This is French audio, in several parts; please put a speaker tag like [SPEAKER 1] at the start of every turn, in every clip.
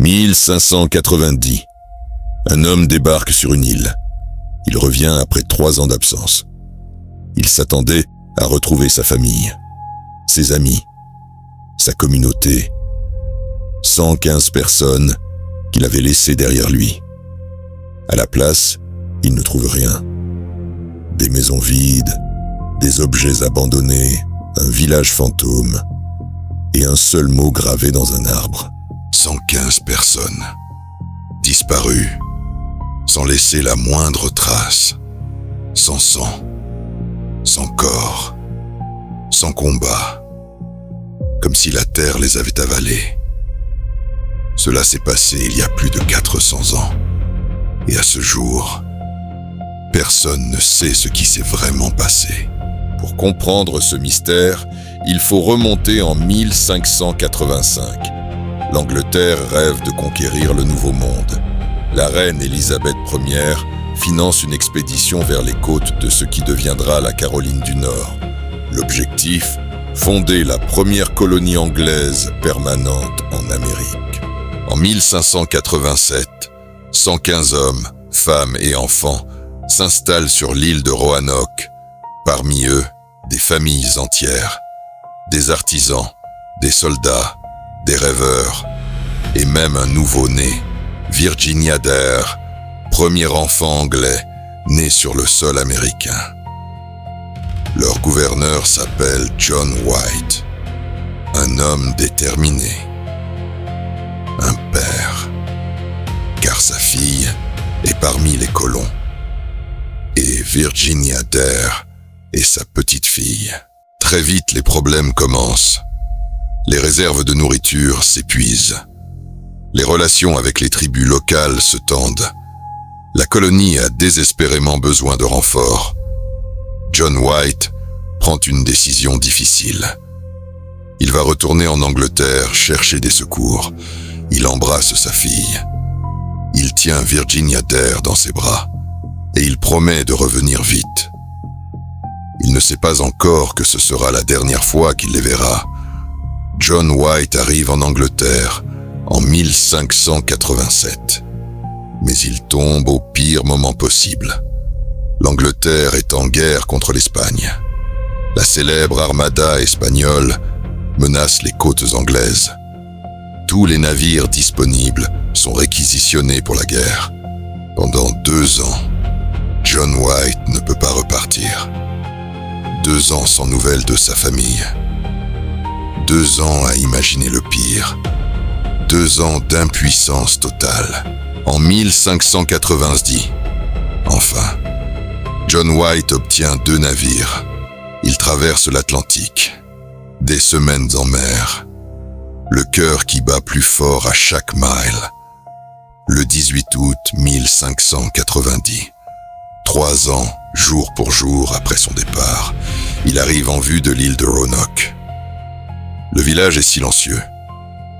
[SPEAKER 1] 1590. Un homme débarque sur une île. Il revient après 3 ans d'absence. Il s'attendait à retrouver sa famille, ses amis, sa communauté. 115 personnes qu'il avait laissées derrière lui. À la place, il ne trouve rien. Des maisons vides, des objets abandonnés, un village fantôme et un seul mot gravé dans un arbre.
[SPEAKER 2] 115 personnes, disparues, sans laisser la moindre trace, sans sang, sans corps, sans combat, comme si la terre les avait avalés. Cela s'est passé il y a plus de 400 ans, et à ce jour, personne ne sait ce qui s'est vraiment passé.
[SPEAKER 1] Pour comprendre ce mystère, il faut remonter en 1585. L'Angleterre rêve de conquérir le Nouveau Monde. La reine Élisabeth Ier finance une expédition vers les côtes de ce qui deviendra la Caroline du Nord. L'objectif, fonder la première colonie anglaise permanente en Amérique. En 1587, 115 hommes, femmes et enfants s'installent sur l'île de Roanoke. Parmi eux, des familles entières, des artisans, des soldats, des rêveurs, et même un nouveau-né, Virginia Dare, premier enfant anglais né sur le sol américain. Leur gouverneur s'appelle John White, un homme déterminé, un père, car sa fille est parmi les colons, et Virginia Dare est sa petite fille. Très vite, les problèmes commencent. Les réserves de nourriture s'épuisent. Les relations avec les tribus locales se tendent. La colonie a désespérément besoin de renforts. John White prend une décision difficile. Il va retourner en Angleterre chercher des secours. Il embrasse sa fille. Il tient Virginia Dare dans ses bras et il promet de revenir vite. Il ne sait pas encore que ce sera la dernière fois qu'il les verra. John White arrive en Angleterre en 1587. Mais il tombe au pire moment possible. L'Angleterre est en guerre contre l'Espagne. La célèbre armada espagnole menace les côtes anglaises. Tous les navires disponibles sont réquisitionnés pour la guerre. Pendant 2 ans, John White ne peut pas repartir. 2 ans sans nouvelles de sa famille. 2 ans à imaginer le pire. 2 ans d'impuissance totale. En 1590, enfin, John White obtient 2 navires. Il traverse l'Atlantique. Des semaines en mer. Le cœur qui bat plus fort à chaque mile. Le 18 août 1590. 3 ans, jour pour jour après son départ, il arrive en vue de l'île de Roanoke. Le village est silencieux.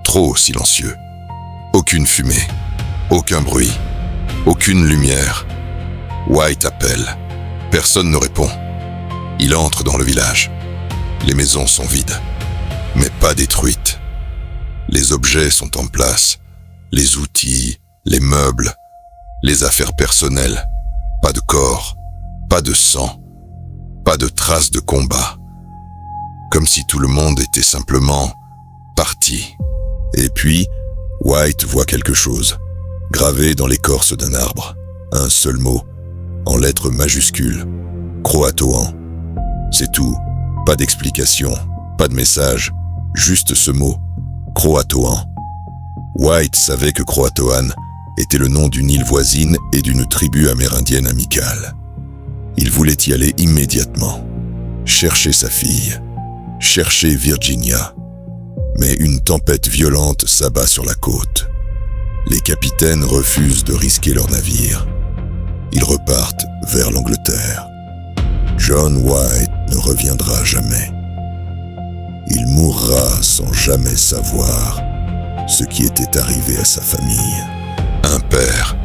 [SPEAKER 1] Trop silencieux. Aucune fumée. Aucun bruit. Aucune lumière. White appelle. Personne ne répond. Il entre dans le village. Les maisons sont vides, mais pas détruites. Les objets sont en place. Les outils, les meubles, les affaires personnelles. Pas de corps, pas de sang, pas de traces de combat. Comme si tout le monde était simplement parti. Et puis, White voit quelque chose, gravé dans l'écorce d'un arbre. Un seul mot, en lettres majuscules, croatoan. C'est tout, pas d'explication, pas de message, juste ce mot, croatoan. White savait que Croatoan était le nom d'une île voisine et d'une tribu amérindienne amicale. Il voulait y aller immédiatement, chercher sa fille, chercher Virginia. Mais une tempête violente s'abat sur la côte. Les capitaines refusent de risquer leur navire. Ils repartent vers l'Angleterre. John White ne reviendra jamais. Il mourra sans jamais savoir ce qui était arrivé à sa famille.
[SPEAKER 2] Un père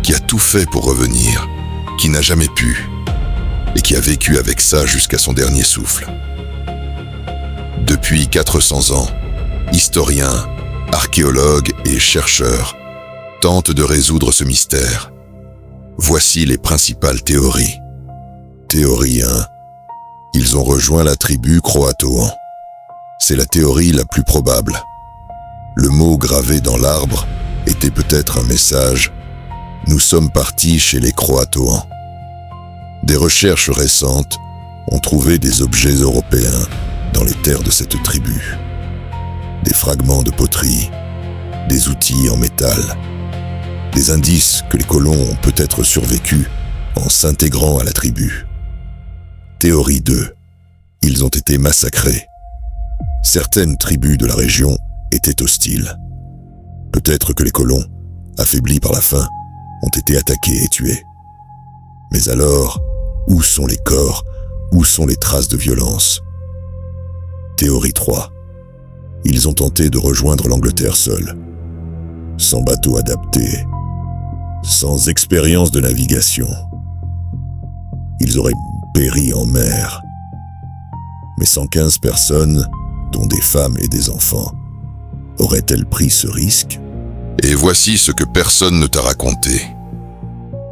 [SPEAKER 2] qui a tout fait pour revenir, qui n'a jamais pu, et qui a vécu avec ça jusqu'à son dernier souffle. Depuis 400 ans, historiens, archéologues et chercheurs tentent de résoudre ce mystère. Voici les principales théories. Théorie 1. Ils ont rejoint la tribu Croatoan. C'est la théorie la plus probable. Le mot gravé dans l'arbre était peut-être un message « Nous sommes partis chez les Croatoans ». Des recherches récentes ont trouvé des objets européens dans les terres de cette tribu. Des fragments de poterie, des outils en métal, des indices que les colons ont peut-être survécu en s'intégrant à la tribu. Théorie 2. Ils ont été massacrés. Certaines tribus de la région étaient hostiles. Peut-être que les colons, affaiblis par la faim, ont été attaqués et tués. Mais alors, où sont les corps? Où sont les traces de violence? Théorie 3. Ils ont tenté de rejoindre l'Angleterre seuls, sans bateau adapté, sans expérience de navigation. Ils auraient péri en mer. Mais 115 personnes, dont des femmes et des enfants, auraient-elles pris ce risque?
[SPEAKER 1] Et voici ce que personne ne t'a raconté.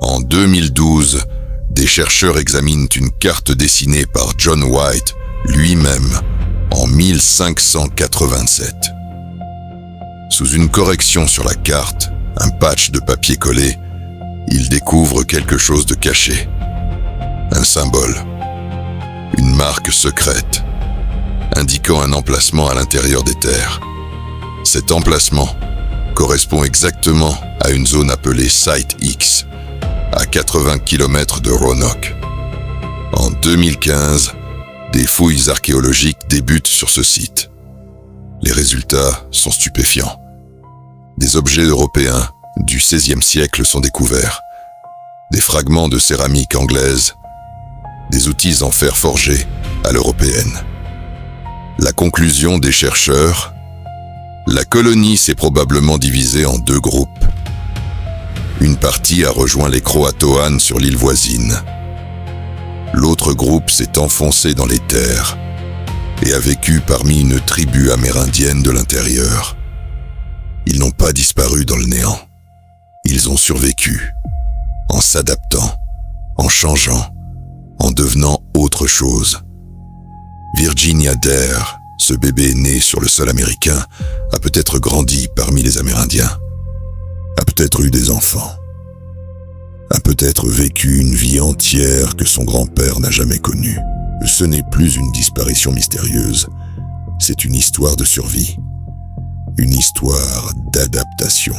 [SPEAKER 1] En 2012, des chercheurs examinent une carte dessinée par John White lui-même en 1587. Sous une correction sur la carte, un patch de papier collé, ils découvrent quelque chose de caché. Un symbole, une marque secrète, indiquant un emplacement à l'intérieur des terres. Cet emplacement correspond exactement à une zone appelée Site X, à 80 km de Roanoke. En 2015, des fouilles archéologiques débutent sur ce site. Les résultats sont stupéfiants. Des objets européens du XVIe siècle sont découverts. Des fragments de céramique anglaise, des outils en fer forgé à l'européenne. La conclusion des chercheurs: la colonie s'est probablement divisée en deux groupes. Une partie a rejoint les Croatoans sur l'île voisine. L'autre groupe s'est enfoncé dans les terres et a vécu parmi une tribu amérindienne de l'intérieur. Ils n'ont pas disparu dans le néant. Ils ont survécu, en s'adaptant, en changeant, en devenant autre chose. Virginia Dare, ce bébé né sur le sol américain, a peut-être grandi parmi les Amérindiens, a peut-être eu des enfants, a peut-être vécu une vie entière que son grand-père n'a jamais connue. Ce n'est plus une disparition mystérieuse, c'est une histoire de survie, une histoire d'adaptation,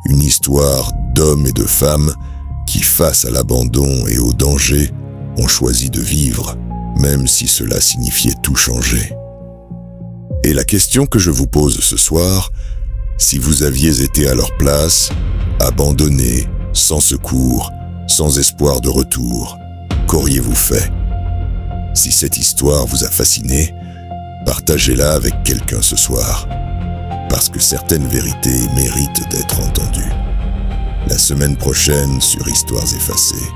[SPEAKER 1] une histoire d'hommes et de femmes qui, face à l'abandon et au danger, ont choisi de vivre, même si cela signifiait tout changer. Et la question que je vous pose ce soir, si vous aviez été à leur place, abandonnés, sans secours, sans espoir de retour, qu'auriez-vous fait? Si cette histoire vous a fasciné, partagez-la avec quelqu'un ce soir, parce que certaines vérités méritent d'être entendues. La semaine prochaine, sur Histoires effacées,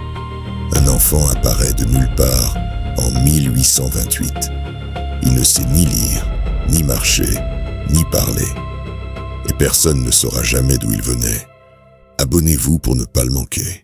[SPEAKER 1] un enfant apparaît de nulle part en 1828. Il ne sait ni lire, ni marcher, ni parler. Et personne ne saura jamais d'où il venait. Abonnez-vous pour ne pas le manquer.